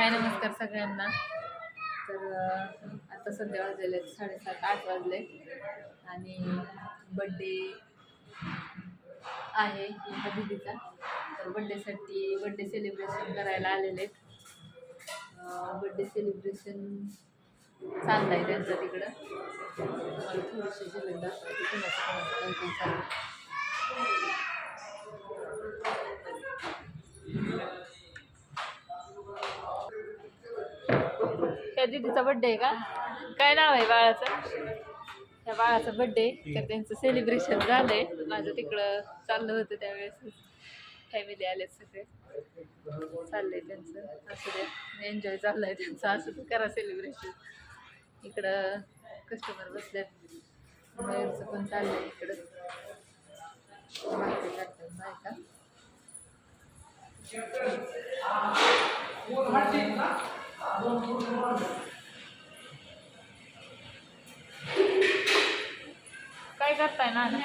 हाय नमस्कार सगळ्यांना. तर आता सध्या वाजलेले 7:30-8 वाजले आणि बड्डे आहे एका दीदीचा. तर बड्डे सेलिब्रेशन करायला आलेले. बड्डे सेलिब्रेशन चाललंय त्यांचं तिकडं. मला थोडीशी झलक दाखवायची कुणाचं काय काय चाललं. त्या दीदीचा बड्डे आहे का? काय नाव आहे बाळाचं? त्या बाळाचा बड्डे. तर त्यांचं सेलिब्रेशन झालंय. माझं तिकडं चाललं होतं त्यावेळेस फॅमिली आले सगळे. चाललंय त्यांचं असं दे एन्जॉय चाललंय त्यांचं. असं करा सेलिब्रेशन. इकडं कस्टमर बसल्यात. बाहेरचं पण चाललंय इकडं. माहिती करतात बायका. काय करताय नाना?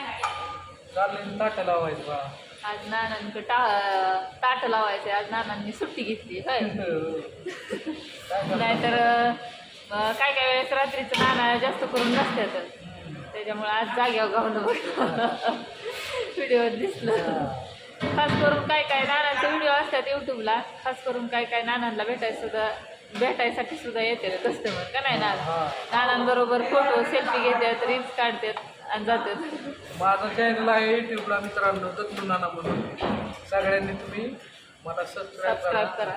ताट लावायचं बा. आज नानांकडे ताट लावायचे. आज नानांनी सुट्टी घेतली होय. नाहीतर काय काय वेळेस रात्रीचं नाना जास्त करून नसतात. त्याच्यामुळे आज जाग्यावर गावलं बघ व्हिडिओ दिसलं. खास करून काय काय नानांचे व्हिडिओ असतात यूट्यूबला. खास करून काय काय नानांना भेटायसाठी सुद्धा येते कस्टमर का नाही. नानांबरोबर फोटो सेल्फी घेतात, रील्स काढतात आणि जातात. माझं चॅनल आहे यूट्यूबला मित्रांनो, दत्तू नाना म्हणून. सगळ्यांनी तुम्ही मला सबस्क्राईब करा.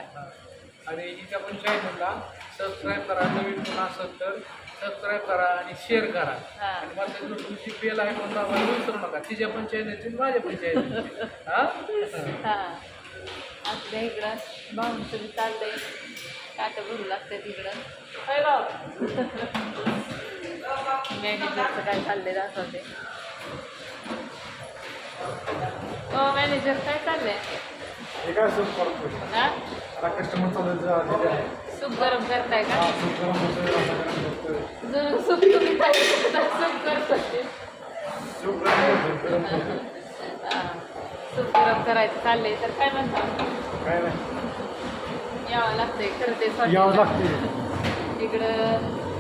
आणि हिच्या पण चॅनलला सबस्क्राईब करा. नवीन कोण असेल तर सबस्क्राईब करा आणि शेअर करा. आणि माझं तुमची बेल आहे पण दाबायला विसरू नका. तिच्या पण चॅनलची माझ्या पण चॅनलची. हां आपल्या इकडं भाऊंचं बी चाललंय. काटं भरू लागतं तिकडं. होय भाऊ. मॅनेजरचं काय चाललंय दाखवते. हो मॅनेजर काय चाललंय? हां सूप गरम करताय का? सूप तुम्ही सूप करतो. सूप गरम करायचं चाललंय. तर काय म्हणता? यावं लागतंय खरं ते इकडं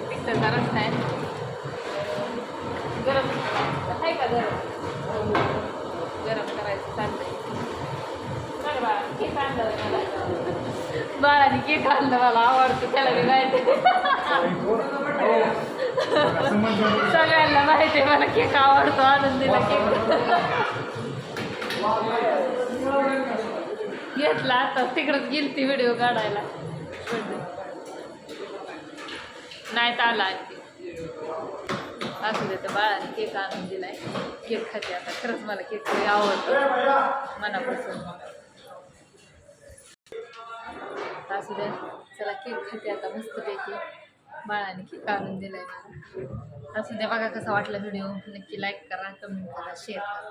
पिक्चरचा रस्ता आहे. गरम आहे का? गरम करायचं चाललंय. बरं बाळा केक आणलं मला. बाळाने केक आणलं. मला आवडतं त्याला मी माहिती. सगळ्यांना माहिती आहे मला केक आवडतो. आनंदीला केक घेतला. आता तिकडंच गेली ती व्हिडिओ काढायला. नाही तर आला आणखी. असू दे तर बाळाने केक आणून दिलाय. केक खाते आता. खरंच मला केक आवडतो मनापासून. असू दे चला केक खाते आता मस्तपैकी. बाळाने केक आणून दिलाय मला. असू दे. बघा कसा वाटला व्हिडिओ. नक्की लाईक करा, कमेंट करा, शेअर करा.